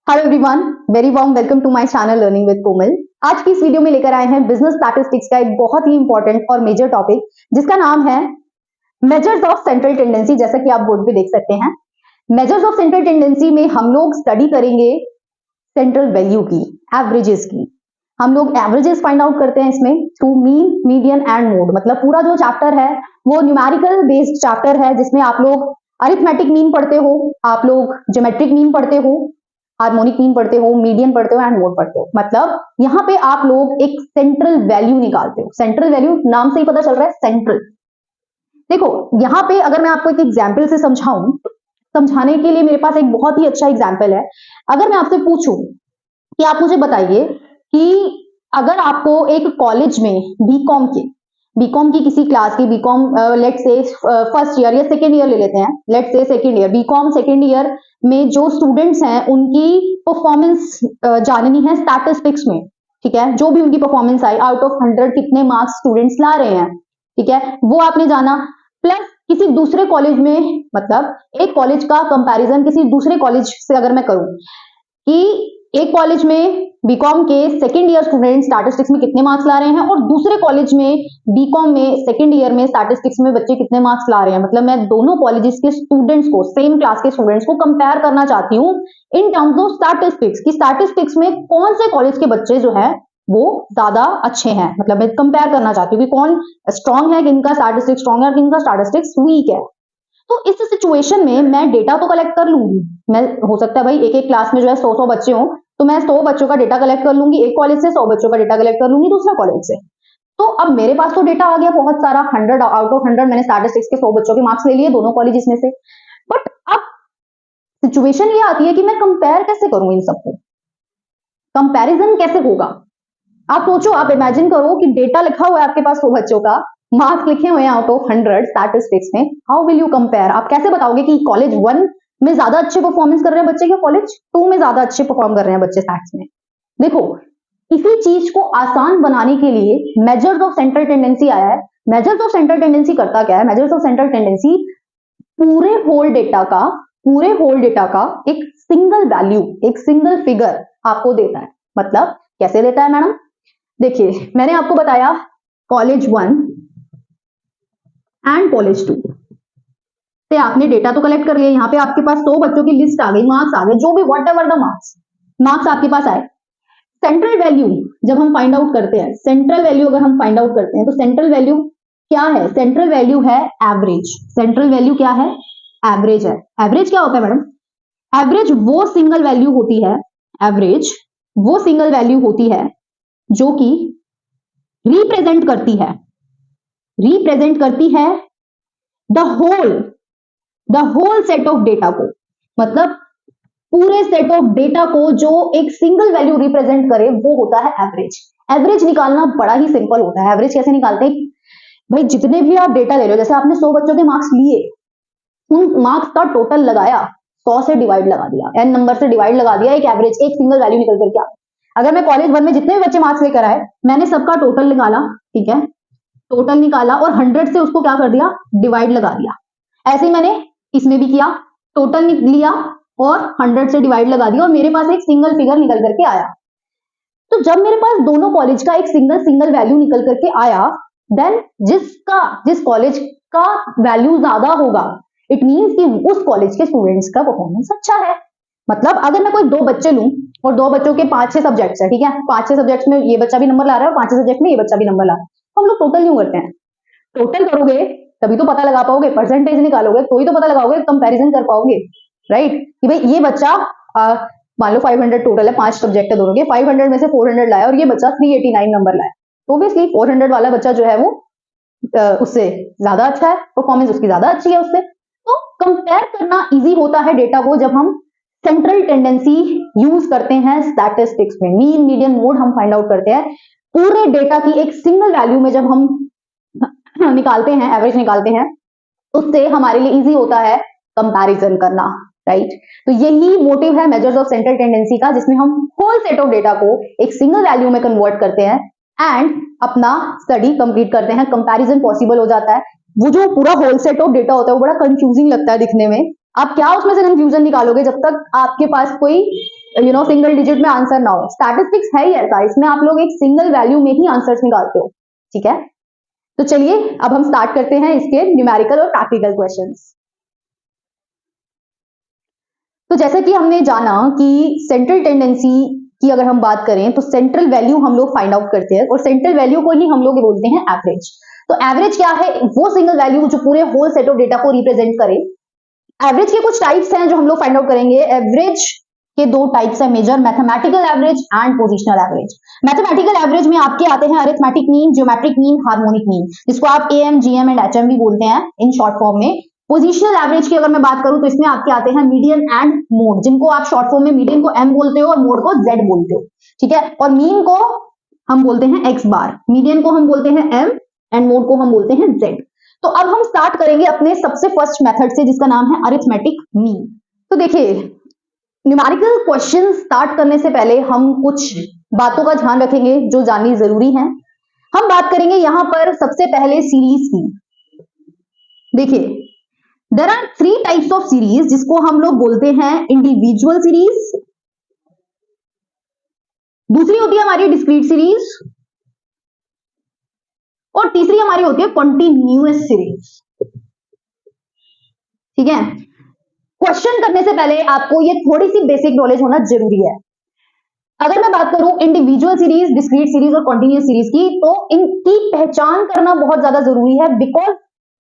Hello everyone, very warm welcome to my channel learning with Komal. आज की इस video में लेकर आए हैं बिजनेस स्टैटिस्टिक्स का एक बहुत ही इंपॉर्टेंट और मेजर टॉपिक जिसका नाम है मेजर्स ऑफ सेंट्रल टेंडेंसी। जैसा कि आप बोर्ड पे देख सकते हैं, मेजर्स ऑफ सेंट्रल टेंडेंसी में हम लोग स्टडी करेंगे सेंट्रल वैल्यू की, एवरेजेस की। हम लोग एवरेजेस फाइंड आउट करते हैं इसमें through mean, median and mode. मतलब पूरा जो चैप्टर है वो न्यूमेरिकल बेस्ड चैप्टर है जिसमें आप लोग अरिथमेटिक मीन पढ़ते हो, आप लोग ज्योमेट्रिक मीन पढ़ते हो, हार्मोनिक मीन पढ़ते हो, मीडियन पढ़ते हो एंड मोड पढ़ते हो। मतलब यहाँ पे आप लोग एक सेंट्रल वैल्यू निकालते हो। सेंट्रल वैल्यू नाम से ही पता चल रहा है, सेंट्रल। देखो यहाँ पे अगर मैं आपको एक एग्जाम्पल से समझाऊं, समझाने के लिए मेरे पास एक बहुत ही अच्छा एग्जाम्पल है। अगर मैं आपसे पूछूं कि आप मुझे बताइए कि अगर आपको एक कॉलेज में बीकॉम की किसी क्लास की BCom let's say first year या सेकेंड ईयर ले लेते हैं, let's say second year, BCom second year में जो स्टूडेंट्स हैं उनकी परफॉर्मेंस जाननी है स्टैटिस्टिक्स में, ठीक है। जो भी उनकी परफॉर्मेंस आई, आउट ऑफ 100 कितने मार्क्स स्टूडेंट्स ला रहे हैं, ठीक है, वो आपने जाना। प्लस किसी दूसरे कॉलेज में, मतलब एक कॉलेज का कंपैरिजन किसी दूसरे कॉलेज से अगर मैं करूं कि एक कॉलेज में बीकॉम के सेकेंड ईयर स्टूडेंट स्टैटिस्टिक्स में कितने मार्क्स ला रहे हैं और दूसरे कॉलेज में बीकॉम में सेकेंड ईयर में स्टैटिस्टिक्स में बच्चे कितने मार्क्स ला रहे हैं, मतलब मैं दोनों कॉलेजेस के स्टूडेंट्स को, सेम क्लास के स्टूडेंट्स को कंपेयर करना चाहती हूँ इन टर्म्स ऑफ स्टैटिस्टिक्स कि स्टैटिस्टिक्स में कौन से कॉलेज के बच्चे जो है वो ज्यादा अच्छे हैं। मतलब मैं कंपेयर करना चाहती हूँ कि कौन स्ट्रांग है, किनका स्टैटिस्टिक्स स्ट्रांग है, किनका स्टैटिस्टिक्स वीक है। तो इस सिचुएशन में मैं डेटा तो कलेक्ट कर लूंगी। मैं, हो सकता है भाई एक एक क्लास में जो है 100 बच्चे हों, तो मैं 100 बच्चों का डेटा कलेक्ट कर लूंगी एक कॉलेज से, 100 बच्चों का डेटा कलेक्ट कर लूंगी दूसरा कॉलेज से। तो अब मेरे पास तो डेटा आ गया बहुत सारा, 100 आउट ऑफ 100 मैंने स्टैटिस्टिक्स के 100 बच्चों के मार्क्स ले लिए दोनों कॉलेजेस में से। बट अब सिचुएशन ये आती है कि मैं कंपेयर कैसे करूं इन सबको, कंपैरिजन कैसे होगा। आप सोचो, आप इमेजिन करो कि डेटा लिखा हुआ है आपके पास 100 बच्चों का, मार्क्स लिखे हुए हैं आउट ऑफ 100 स्टैटिस्टिक्स में। How will you compare? आप कैसे बताओगे कि कॉलेज 1 में ज्यादा अच्छे परफॉर्मेंस कर रहे हैं बच्चे या कॉलेज 2 में ज्यादा अच्छे परफॉर्म कर रहे हैं बच्चे स्टैट्स में? देखो, इसी चीज को आसान बनाने के लिए मेजर्स ऑफ सेंट्रल टेंडेंसी आया है। मेजर्स ऑफ सेंट्रल टेंडेंसी करता क्या है? मेजर्स ऑफ सेंट्रल टेंडेंसी पूरे होल डेटा का एक सिंगल वैल्यू, एक सिंगल फिगर आपको देता है। मतलब कैसे देता है मैडम? देखिए, मैंने आपको बताया कॉलेज 1 एंड कॉलेज 2 से आपने डेटा तो कलेक्ट कर लिया। यहाँ पे आपके पास 100 बच्चों की लिस्ट आ गई, मार्क्स आ गए, जो भी वट एवर द मार्क्स आपके पास आए। सेंट्रल वैल्यू जब हम फाइंड आउट करते हैं, सेंट्रल वैल्यू अगर हम फाइंड आउट करते हैं तो सेंट्रल वैल्यू क्या है? सेंट्रल वैल्यू है एवरेज। सेंट्रल वैल्यू क्या है? एवरेज है। एवरेज क्या होता है मैडम? एवरेज वो सिंगल वैल्यू होती है, एवरेज वो सिंगल वैल्यू होती है जो कि रिप्रेजेंट करती है the whole set of data को। मतलब पूरे सेट ऑफ डेटा को जो एक सिंगल वैल्यू रिप्रेजेंट करे वो होता है एवरेज। एवरेज निकालना बड़ा ही सिंपल होता है। एवरेज कैसे निकालते हैं भाई? जितने भी आप डेटा ले रहे हो, जैसे आपने 100 बच्चों के मार्क्स लिए, उन मार्क्स का टोटल लगाया, 100 से डिवाइड लगा दिया, n नंबर से डिवाइड लगा दिया, एक एवरेज, एक सिंगल वैल्यू निकल करके आ गई। अगर मैं कॉलेज 1 में जितने भी बच्चे मार्क्स लेकर आए, मैंने सबका टोटल निकाला, ठीक है, टोटल निकाला और 100 से उसको क्या कर दिया? डिवाइड लगा दिया। ऐसे ही मैंने इसमें भी किया, टोटल लिया और 100 से डिवाइड लगा दिया और मेरे पास एक सिंगल फिगर निकल करके आया। तो जब मेरे पास दोनों कॉलेज का एक सिंगल वैल्यू निकल करके आया, देन जिस कॉलेज का वैल्यू ज्यादा होगा, इट मींस कि उस कॉलेज के स्टूडेंट्स का परफॉर्मेंस अच्छा है। मतलब अगर मैं कोई 2 बच्चे लूं और 2 बच्चों के 5-6 सब्जेक्ट्स है, ठीक है, 5-6 सब्जेक्ट्स में ये बच्चा भी नंबर ला रहा है और 5-6 सब्जेक्ट में ये बच्चा भी नंबर ला रहा है, तो हम लोग टोटल क्यों करते हैं? टोटल करोगे तभी तो पता लगा पाओगे, परसेंटेज निकालोगे तो ही तो पता लगाओगे, कंपैरिजन कर पाओगे, राइट? कि भाई ये बच्चा मान लो 500 टोटल है, 5 सब्जेक्ट है दोनों के, 500 में से 400 लाया और ये बच्चा 389 नंबर लाया, तो ऑब्वियसली 400 वाला बच्चा जो है वो उससे ज्यादा अच्छा है, परफॉर्मेंस उसकी ज्यादा अच्छी है उससे। तो कंपेयर करना इजी होता है डेटा को जब हम सेंट्रल टेंडेंसी यूज करते हैं स्टैटिस्टिक्स में। मीन, मीडियन, मोड हम फाइंड आउट करते हैं पूरे डेटा की एक सिंगल वैल्यू में। जब हम निकालते हैं, एवरेज निकालते हैं, उससे हमारे लिए इजी होता है कंपैरिजन करना, राइट? तो यही मोटिव है मेजर्स ऑफ सेंट्रल टेंडेंसी का, जिसमें हम होल सेट ऑफ डेटा को एक सिंगल वैल्यू में कन्वर्ट करते हैं एंड अपना स्टडी कंप्लीट करते हैं। कंपैरिजन पॉसिबल हो जाता है। वो जो पूरा होल सेट ऑफ डेटा होता है वो बड़ा कंफ्यूजिंग लगता है दिखने में। आप क्या उसमें से कंफ्यूजन निकालोगे जब तक आपके पास कोई सिंगल डिजिट में आंसर ना हो। स्टैटिस्टिक्स है ही ऐसा, इसमें आप लोग एक सिंगल वैल्यू में ही आंसर्स निकालते हो, ठीक है। तो चलिए अब हम स्टार्ट करते हैं इसके न्यूमेरिकल और प्रैक्टिकल क्वेश्चंस। तो जैसे कि हमने जाना कि सेंट्रल टेंडेंसी की अगर हम बात करें तो सेंट्रल वैल्यू हम लोग फाइंड आउट करते हैं और सेंट्रल वैल्यू को ही हम लोग बोलते हैं एवरेज। तो एवरेज क्या है? वो सिंगल वैल्यू जो पूरे होल सेट ऑफ डेटा को रिप्रेजेंट करे। एवरेज के कुछ टाइप्स हैं जो हम लोग फाइंड आउट करेंगे। एवरेज के दो टाइप्स है major, mathematical average and positional average. Mathematical average में आपके आते हैं arithmetic mean, geometric mean, harmonic mean, जिसको आप एएम, जीएम एंड एचएम भी बोलते हैं इन शॉर्ट फॉर्म में। पोजिशनल एवरेज की अगर मैं बात करूं तो इसमें आपके आते हैं मीडियन एंड मोड, जिनको आप शॉर्ट फॉर्म में मीडियन को एम बोलते हो और मोड को जेड बोलते हो, ठीक है। और मीन को हम बोलते हैं एक्स बार, मीडियन को हम बोलते हैं एम एंड मोड को हम बोलते हैं जेड। तो अब हम स्टार्ट करेंगे अपने सबसे फर्स्ट मेथड से, जिसका नाम है अरिथमेटिक मीन। तो देखिए, न्यूमेरिकल क्वेश्चन स्टार्ट करने से पहले हम कुछ बातों का ध्यान रखेंगे जो जाननी जरूरी है। हम बात करेंगे यहां पर सबसे पहले सीरीज की। देखिए, there are 3 types of series, जिसको हम लोग बोलते हैं इंडिविजुअल सीरीज, दूसरी होती है हमारी डिस्क्रीट सीरीज, और तीसरी हमारी होती है कॉन्टिन्यूअस सीरीज, ठीक है। क्वेश्चन करने से पहले आपको ये थोड़ी सी बेसिक नॉलेज होना जरूरी है। अगर मैं बात करूं इंडिविजुअल सीरीज, डिस्क्रीट सीरीज और कॉन्टिन्यूअस सीरीज की, तो इनकी पहचान करना बहुत ज्यादा जरूरी है। बिकॉज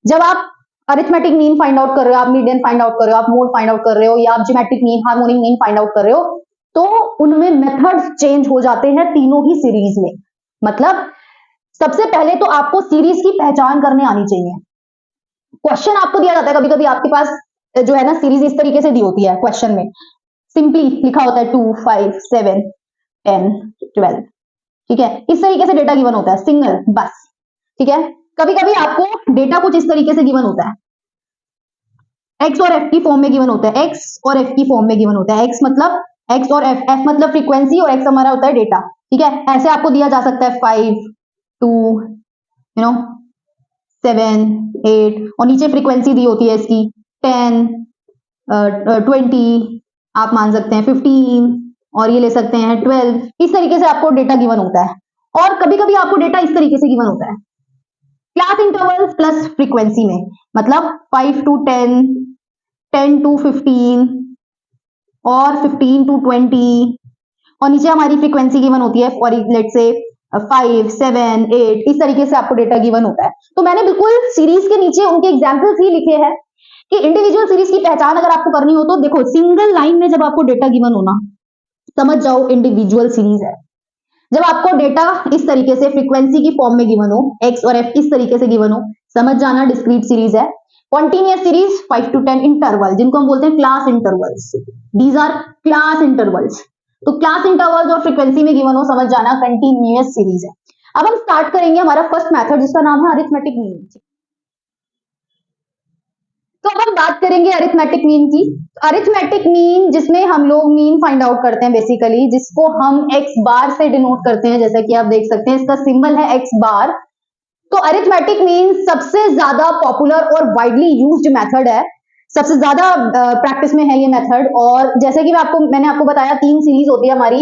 जब आप अरिथमेटिक मीन फाइंड आउट कर रहे हो, आप मीडियन फाइंड आउट कर रहे हो, आप मोड फाइंड आउट कर रहे हो, या आप geometric mean, harmonic mean find out कर रहे हो, तो उनमें मेथड्स चेंज हो जाते हैं तीनों ही सीरीज में। मतलब सबसे पहले तो आपको सीरीज की पहचान करने आनी चाहिए। क्वेश्चन आपको दिया जाता है, कभी कभी आपके पास जो है ना सीरीज इस तरीके से दी होती है, क्वेश्चन में सिंपली लिखा होता है 2, 5, 7, 10, 12, ठीक है। इस तरीके से डेटा गिवन होता है, सिंगल बस, ठीक है। कभी कभी आपको डेटा कुछ इस तरीके से गिवन होता है, एक्स और एफ की फॉर्म में गिवन होता है, एक्स और एफ की फॉर्म में गिवन होता है। एक्स मतलब एक्स और एफ, एफ मतलब फ्रीक्वेंसी और एक्स हमारा होता है डेटा, ठीक है। ऐसे आपको दिया जा सकता है 5, 2, 7, 8, और नीचे फ्रीक्वेंसी दी होती है इसकी 10, 20, आप मान सकते हैं 15, और ये ले सकते हैं 12। इस तरीके से आपको डेटा गिवन होता है। और कभी कभी आपको डेटा इस तरीके से गिवन होता है, क्लास इंटरवल्स प्लस फ्रीक्वेंसी में, मतलब 5 to 10, 10 to 15 और 15 to 20, और नीचे हमारी फ्रीक्वेंसी गिवन होती है फॉर लेट्स से 5, 7, 8। इस तरीके से आपको डेटा गिवन होता है। तो मैंने बिल्कुल सीरीज के नीचे उनके एग्जाम्पल्स ही लिखे हैं कि इंडिविजुअल सीरीज की पहचान अगर आपको करनी हो तो देखो, सिंगल लाइन में जब आपको डेटा गिवन होना, समझ जाओ इंडिविजुअल सीरीज है। जब आपको डेटा इस तरीके से फ्रीक्वेंसी की फॉर्म में गिवन हो, एक्स और एफ इस तरीके से गिवन हो, समझ जाना डिस्क्रीट सीरीज है। कॉन्टिन्यूअस सीरीज 5 to 10 इंटरवल, जिनको हम बोलते हैं class intervals, these are class intervals. तो क्लास इंटरवल्स और फ्रीक्वेंसी में गिवन हो, समझ जाना कंटिन्यूअस सीरीज है। अब हम स्टार्ट करेंगे हमारा फर्स्ट मेथड, जिसका नाम है अरिथमेटिक मीन। तो अब हम बात करेंगे अरिथमेटिक मीन की। अरिथमेटिक मीन जिसमें हम लोग मीन फाइंड आउट करते हैं बेसिकली, जिसको हम एक्स बार से डिनोट करते हैं, जैसा कि आप देख सकते हैं इसका सिंबल है एक्स बार। तो अरिथमेटिक मीन सबसे ज्यादा पॉपुलर और वाइडली यूज्ड मेथड है, सबसे ज्यादा प्रैक्टिस में है ये मेथड। और जैसे कि मैंने आपको बताया 3 सीरीज होती है हमारी।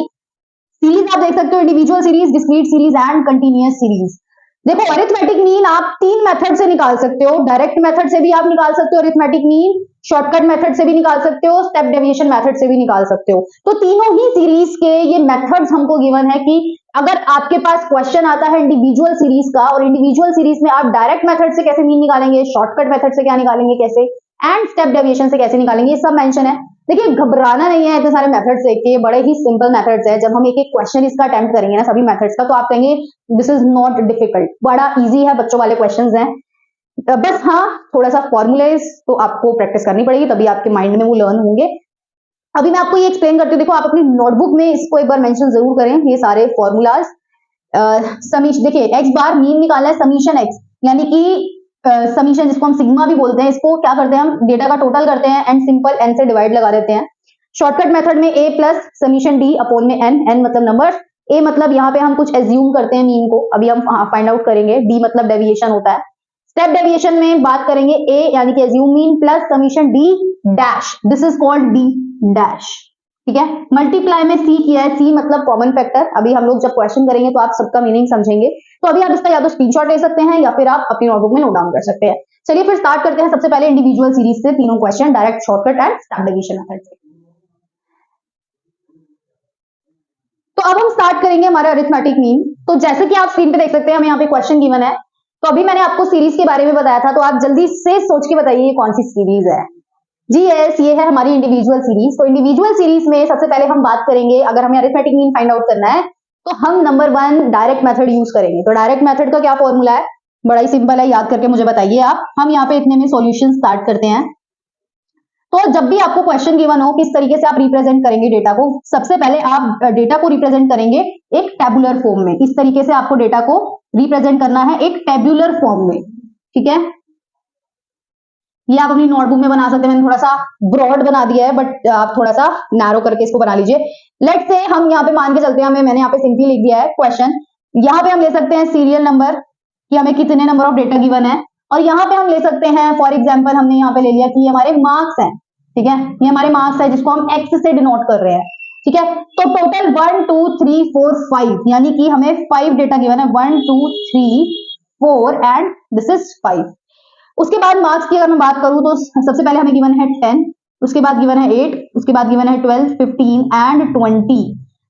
सीरीज आप देख सकते हो, individual series, discrete series and continuous series. देखो, अरिथमेटिक मीन आप 3 मेथड से निकाल सकते हो। डायरेक्ट मेथड से भी आप निकाल सकते हो अरिथमेटिक मीन, शॉर्टकट मेथड से भी निकाल सकते हो, स्टेप डेविएशन मेथड से भी निकाल सकते हो। तो तीनों ही सीरीज के ये मेथड्स हमको गिवन है कि अगर आपके पास क्वेश्चन आता है इंडिविजुअल सीरीज का, और इंडिविजुअल सीरीज में आप डायरेक्ट मेथड से कैसे मीन निकालेंगे, शॉर्टकट मेथड से क्या निकालेंगे कैसे, एंड स्टेप डेविएशन से कैसे निकालेंगे, ये सब मेंशन है। देखिए, घबराना नहीं है इतने सारे मेथड्स देख के, ये बड़े ही सिंपल मेथड्स है। जब हम एक एक क्वेश्चन इसका अटेम्प्ट करेंगे ना सभी मेथड्स का, तो आप कहेंगे दिस इज नॉट डिफिकल्ट, बड़ा इजी है, बच्चों वाले क्वेश्चंस हैं। बस हाँ, थोड़ा सा फॉर्मूलाइज तो आपको प्रैक्टिस करनी पड़ेगी, तभी आपके माइंड में वो लर्न होंगे। अभी मैं आपको ये एक्सप्लेन करती हूँ। देखो, आप अपनी नोटबुक में इसको एक बार मेंशन जरूर करें, ये सारे फॉर्मूलाज। समीशन, देखिए एक्स बार मीन निकालना है, समीशन एक्स, यानी कि समीशन जिसको हम सिग्मा भी बोलते हैं, इसको क्या करते हैं हम, डेटा का टोटल करते हैं एंड सिंपल एन से डिवाइड लगा देते हैं। शॉर्टकट मेथड में a plus summation D upon में n, n मतलब नंबर, a मतलब यहाँ पे हम कुछ एज्यूम करते हैं मीन को, अभी हम फाइंड आउट करेंगे, d मतलब डेविएशन होता है। स्टेप डेविएशन में बात करेंगे a यानी कि assume mean plus summation d dash, this is called d dash, ठीक है। मल्टीप्लाई में सी किया है, सी मतलब कॉमन फैक्टर। अभी हम लोग जब क्वेश्चन करेंगे तो आप सबका मीनिंग समझेंगे। तो अभी आप इसका या तो स्क्रीनशॉट ले सकते हैं या फिर आप अपनी नोटबुक में नोट डाउन कर सकते हैं। चलिए फिर स्टार्ट करते हैं सबसे पहले इंडिविजुअल सीरीज से तीनों question, direct, shortcut and step division method से। तो अब हम स्टार्ट करेंगे हमारा अरिथमेटिक मीन। तो जैसे कि आप स्क्रीन पे देख सकते हैं, हमें यहाँ पे क्वेश्चन गिवन है। तो अभी मैंने आपको सीरीज के बारे में बताया था, तो आप जल्दी से सोच के बताइए ये कौन सी सीरीज है। जी यस, ये है हमारी इंडिविजुअल सीरीज। तो इंडिविजुअल सीरीज में सबसे पहले हम बात करेंगे, अगर हमें अरिथमेटिक मीन फाइंड आउट करना है तो हम नंबर 1 डायरेक्ट मेथड यूज करेंगे। तो डायरेक्ट मेथड का क्या फॉर्मूला है, बड़ा ही सिंपल है, याद करके मुझे बताइए आप। हम यहाँ पे इतने में सॉल्यूशन स्टार्ट करते हैं। तो जब भी आपको क्वेश्चन गिवन हो, किस तरीके से आप रिप्रेजेंट करेंगे डेटा को, सबसे पहले आप डेटा को रिप्रेजेंट करेंगे एक टेबुलर फॉर्म में। इस तरीके से आपको डेटा को रिप्रेजेंट करना है एक टेबुलर फॉर्म में, ठीक है। ये आप अपनी नोटबुक में बना सकते हैं, मैंने थोड़ा सा ब्रॉड बना दिया है, बट आप थोड़ा सा नैरो करके इसको बना लीजिए। लेट्स से हम यहाँ पे मान के चलते हैं, मैंने यहाँ पे सिंपली लिख दिया है क्वेश्चन। यहाँ पे हम ले सकते हैं सीरियल नंबर, कि हमें कितने नंबर ऑफ डेटा गिवन है, और यहाँ पे हम ले सकते हैं फॉर एग्जाम्पल, हमने यहाँ पे ले लिया कि हमारे मार्क्स हैं, ठीक है, ये हमारे मार्क्स है जिसको हम एक्स से डिनोट कर रहे हैं, ठीक है। तो टोटल 1 2 3 4 5, यानी कि हमें 5 डेटा गिवन है, 1 2 3 4 एंड दिस इज 5। उसके बाद मार्क्स की अगर मैं बात करूं तो सबसे पहले हमें गिवन है 10, उसके बाद गिवन है 8, उसके बाद गिवन है 12, 15 एंड 20।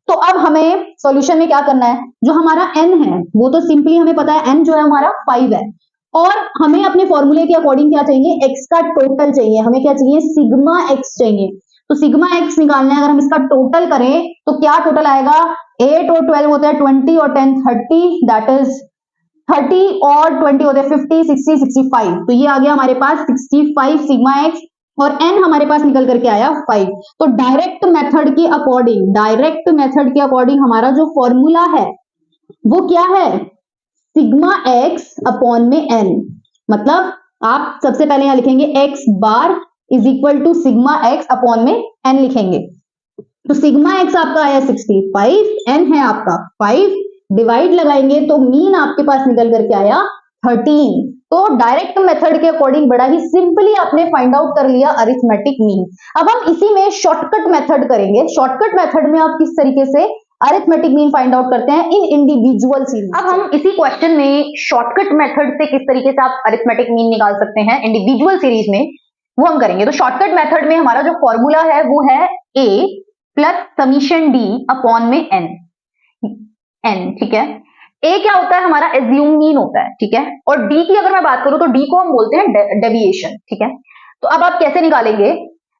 तो अब हमें सॉल्यूशन में क्या करना है, जो हमारा n है वो तो सिंपली हमें पता है, n जो है हमारा 5 है, और हमें अपने फॉर्मूले के अकॉर्डिंग क्या चाहिए, x का टोटल चाहिए। हमें क्या चाहिए, सिग्मा x चाहिए। तो सिग्मा x निकालना है, अगर हम इसका टोटल करें तो क्या टोटल आएगा, 8 और 12 होता है 20 और 10 30, दैट इज 30 और 20 होते हैं 50 60 65। तो ये आ गया हमारे पास 65 सिग्मा एक्स, और n हमारे पास निकल करके आया 5। तो डायरेक्ट मेथड के अकॉर्डिंग हमारा जो फॉर्मूला है वो क्या है, सिग्मा एक्स अपॉन में n। मतलब आप सबसे पहले यहां लिखेंगे x bar is equal to sigma X upon में n लिखेंगे। तो सिग्मा एक्स आपका आया 65, n है आपका 5, डिवाइड लगाएंगे तो मीन आपके पास निकल करके आया 13। तो डायरेक्ट मेथड के अकॉर्डिंग बड़ा ही सिंपली आपने फाइंड आउट कर लिया अरिथमेटिक मीन। अब हम इसी में शॉर्टकट मेथड करेंगे। शॉर्टकट मेथड में आप किस तरीके से अरिथमेटिक मीन फाइंड आउट करते हैं इन इंडिविजुअल सीरीज। अब हम इसी क्वेश्चन में शॉर्टकट मेथड से किस तरीके से आप अरिथमेटिक मीन निकाल सकते हैं इंडिविजुअल सीरीज में, वो हम करेंगे। तो शॉर्टकट मेथड में हमारा जो फॉर्मूला है वो है a plus summation d upon में n, ठीक है। a क्या होता है, हमारा एज्यूम मीन होता है, ठीक है। और d की अगर मैं बात करूं तो d को हम बोलते हैं डेविएशन, ठीक है। तो अब आप कैसे निकालेंगे,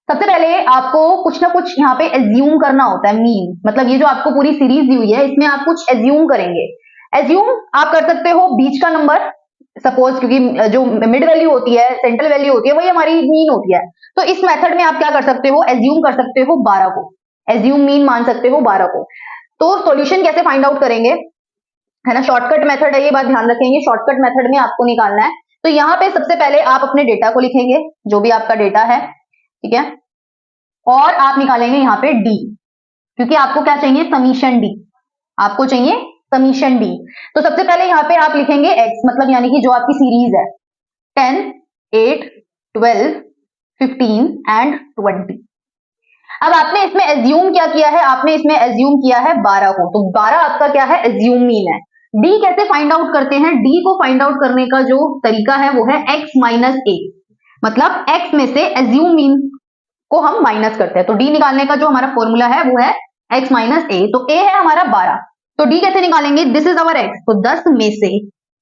सबसे पहले आपको कुछ ना कुछ यहाँ पे एज्यूम करना होता है मीन, मतलब ये जो आपको पूरी सीरीज दी हुई है इसमें आप कुछ एज्यूम करेंगे। एज्यूम आप कर सकते हो बीच का नंबर, सपोज, क्योंकि जो मिड वैल्यू होती है, सेंट्रल वैल्यू होती है, वही हमारी मीन होती है। तो इस मेथड में आप क्या कर सकते हो, एज्यूम कर सकते हो 12 को, एज्यूम मीन मान सकते हो 12 को। तो सॉल्यूशन कैसे फाइंड आउट करेंगे, है ना, शॉर्टकट मेथड है, ये बात ध्यान रखेंगे, शॉर्टकट मेथड में आपको निकालना है। तो यहाँ पे सबसे पहले आप अपने डेटा को लिखेंगे, जो भी आपका डेटा है, ठीक है, और आप निकालेंगे यहाँ पे डी, क्योंकि आपको क्या चाहिए, समीशन डी, आपको चाहिए समीशन डी। तो सबसे पहले यहाँ पे आप लिखेंगे x, मतलब यानी कि जो आपकी सीरीज है 10 8 12 15 एंड 20। अब आपने इसमें एज्यूम क्या किया है, आपने इसमें एज्यूम किया है 12 को, तो 12 आपका क्या है, एज्यूम मीन है। डी कैसे फाइंड आउट करते हैं, डी को फाइंड आउट करने का जो तरीका है वो है x माइनस ए, मतलब x में से एज्यूम मीन को हम माइनस करते हैं। तो डी निकालने का जो हमारा फॉर्मूला है वो है x माइनस ए। तो a है हमारा 12, तो डी कैसे निकालेंगे, दिस इज अवर x, तो 10 में से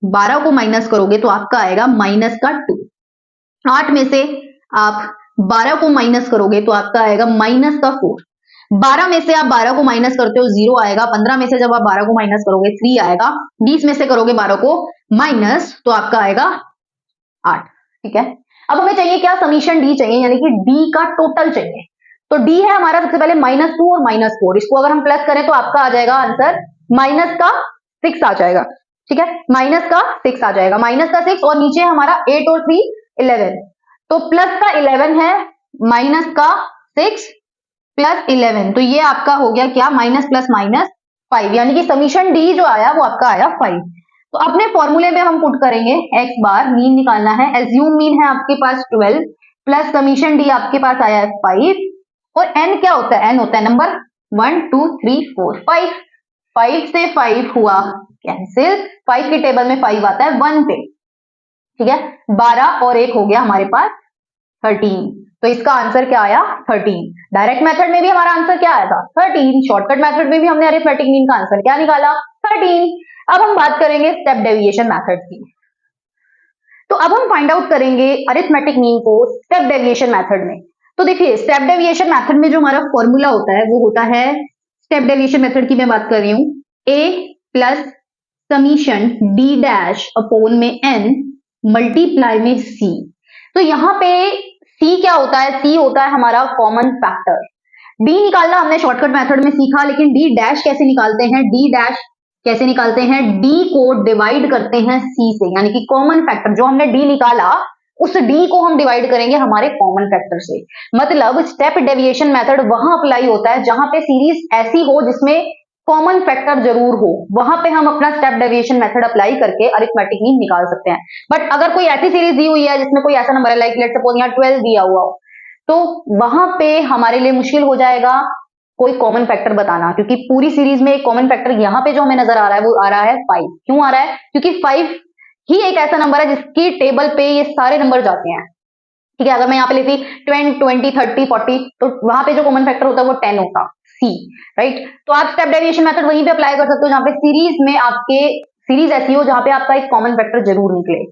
12 को माइनस करोगे तो आपका आएगा माइनस का 2। 8 में से आप 12 को माइनस करोगे तो आपका आएगा माइनस का 4। 12 में से आप 12 को माइनस करते हो 0 आएगा। 15 में से जब आप 12 को माइनस करोगे 3 आएगा। 20 में से करोगे 12 को माइनस तो आपका आएगा 8, ठीक है। अब हमें चाहिए क्या, समीशन डी चाहिए, यानी कि डी का टोटल चाहिए। तो डी है हमारा सबसे पहले -2 और -4, इसको अगर हम प्लस करें तो आपका आ जाएगा आंसर माइनस का 6 आ जाएगा, ठीक है, माइनस का 6 आ जाएगा, माइनस का 6, और नीचे हमारा 8 और 3 11, तो प्लस का 11 है, माइनस का 6 प्लस 11, तो ये आपका हो गया क्या, माइनस प्लस माइनस 5, यानी कि समीशन डी जो आया वो आपका आया 5। तो अपने फॉर्मूले में हम पुट करेंगे x बार, मीन निकालना है, एज्यूम मीन है आपके पास 12 प्लस समीशन डी आपके पास आया है 5, और n क्या होता है? n होता है नंबर 1 2 3 4 5। 5 से 5 हुआ कैंसिल, 5 की टेबल में 5 आता है 1 पे, ठीक है। 12 और 1 हो गया हमारे पास 13। तो इसका आंसर क्या आया? 13। डायरेक्ट मेथड में भी हमारा आंसर क्या आया था? 13। शॉर्टकट मेथड में भी हमने अरिथमेटिक मीन का आंसर क्या निकाला? 13। अब हम बात करेंगे स्टेप डेविएशन मेथड की। तो अब हम फाइंड आउट करेंगे अरिथमेटिक मीन को स्टेप डेविएशन मेथड में। तो देखिए स्टेप डेविएशन मेथड में जो हमारा फॉर्मूला होता है वो होता है, स्टेप डेविएशन मेथड की मैं बात कर रही हूं, a plus summation d dash upon में n मल्टीप्लाई में c। तो यहाँ पे c क्या होता है? c होता है हमारा कॉमन फैक्टर। d निकालना हमने शॉर्टकट मेथड में सीखा, लेकिन d डैश कैसे निकालते हैं? d डैश कैसे निकालते हैं? d को डिवाइड करते हैं c से, यानी कि कॉमन फैक्टर जो हमने d निकाला उस d को हम डिवाइड करेंगे हमारे कॉमन फैक्टर से। मतलब स्टेप डेविएशन मेथड वहां अप्लाई होता है जहां पे सीरीज ऐसी हो जिसमें कॉमन फैक्टर जरूर हो, वहां पे हम अपना स्टेप डेविएशन मेथड अप्लाई करके अरिथमेटिक मीन निकाल सकते हैं। बट अगर कोई ऐसी सीरीज दी हुई है जिसमें कोई ऐसा नंबर है, लाइक लेट्स सपोज यहाँ 12 दिया हुआ हो, तो वहां पे हमारे लिए मुश्किल हो जाएगा कोई कॉमन फैक्टर बताना, क्योंकि पूरी सीरीज में एक कॉमन फैक्टर यहाँ पे जो हमें नजर आ रहा है वो आ रहा है 5। क्यों आ रहा है? क्योंकि 5 ही एक ऐसा नंबर है जिसकी टेबल पे ये सारे नंबर जाते हैं, ठीक है। अगर मैं यहाँ पे लेती 10 20 30 40 तो वहां पे जो कॉमन फैक्टर होता है वो 10 होता, सी, राइट। तो आप स्टेप डेविएशन मेथड वहीं पे अप्लाई कर सकते हो जहां पे सीरीज में आपके सीरीज ऐसी हो जहां पे आपका एक कॉमन फैक्टर जरूर निकले।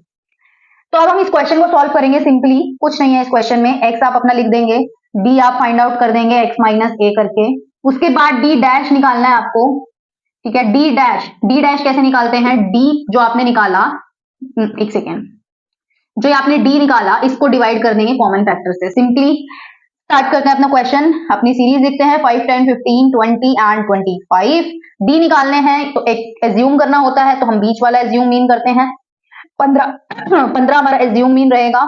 तो अब हम इस क्वेश्चन को सॉल्व करेंगे। सिंपली कुछ नहीं है इस क्वेश्चन में, एक्स आप अपना लिख देंगे, डी आप फाइंड आउट कर देंगे एक्स माइनस ए करके, उसके बाद डी डैश निकालना है आपको, ठीक है। डी डैश कैसे निकालते हैं? डी जो आपने निकाला, एक सेकेंड, जो आपने डी निकाला इसको डिवाइड कर देंगे कॉमन फैक्टर से। सिंपली स्टार्ट करते हैं अपना क्वेश्चन, अपनी सीरीज लिखते हैं 5 10 15 20 एंड 25। डी निकालने हैं तो एक एज्यूम करना होता है, तो हम बीच वाला एज्यूम मीन करते हैं। 15 हमारा एज्यूम मीन रहेगा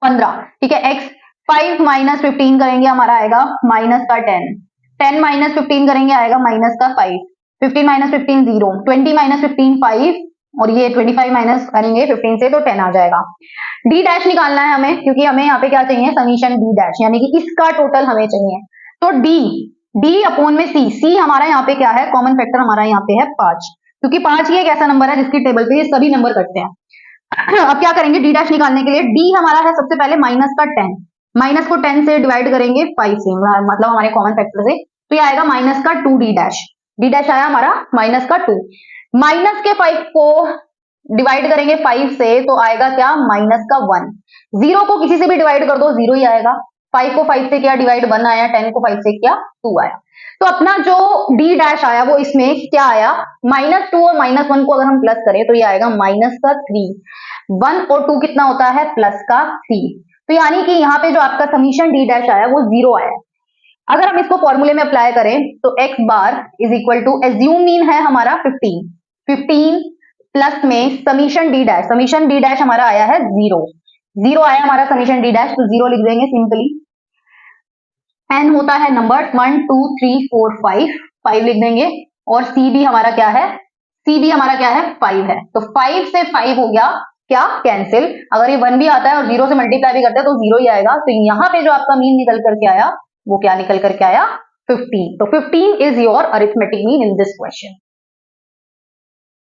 15, ठीक है। एक्स 5 माइनस 15 करेंगे हमारा आएगा माइनस का 10, 10 माइनस 15 करेंगे आएगा माइनस का 5, 15 माइनस 15 0, 20 माइनस 15 5, और ये 25 माइनस करेंगे 15 से तो 10 आ जाएगा। डी डैश निकालना है हमें, क्योंकि हमें यहाँ पे क्या चाहिए? समीशन डी डैश, यानी कि इसका टोटल हमें चाहिए। तो डी अपॉन में सी हमारा यहाँ पे क्या है? कॉमन फैक्टर हमारा यहाँ पे है 5, क्योंकि 5 ही एक ऐसा नंबर है जिसकी टेबल पे ये सभी नंबर कटते हैं। अब क्या करेंगे डी डैश निकालने के लिए? डी हमारा है सबसे पहले माइनस का 10, माइनस को 10 से डिवाइड करेंगे 5 से, मतलब हमारे कॉमन फैक्टर से, तो ये आएगा माइनस का 2 डी डैश आया हमारा माइनस का 2। माइनस के 5 को डिवाइड करेंगे 5 से तो आएगा क्या? माइनस का 1। 0 को किसी से भी डिवाइड कर दो 0 ही आएगा। 5 को 5 से किया डिवाइड 1 आया, 10 को 5 से किया 2 आया। तो अपना जो डी डैश आया वो इसमें क्या आया? माइनस 2 और माइनस 1 को अगर हम प्लस करें तो ये आएगा माइनस का 3। 1 और 2 कितना होता है? प्लस का 3। तो यानी कि यहाँ पे जो आपका समीशन डी डैश आया वो 0 आया। अगर हम इसको फॉर्मूले में अप्लाई करें तो X bar is equal to assume mean है हमारा 15 प्लस में समीशन डी डैश हमारा आया है 0 आया हमारा समीशन डी डैश, तो 0 लिख देंगे सिंपली। एन होता है नंबर 1 2 3 4 5 लिख देंगे, और सी भी हमारा क्या है? 5 है। तो 5 से 5 हो गया क्या? कैंसिल। अगर ये 1 भी आता है और 0 से मल्टीप्लाई भी करते हैं तो 0 ही आएगा। तो यहाँ पे जो आपका मीन निकल करके आया वो क्या निकल करके आया? 15। तो 15 is your arithmetic mean in this question.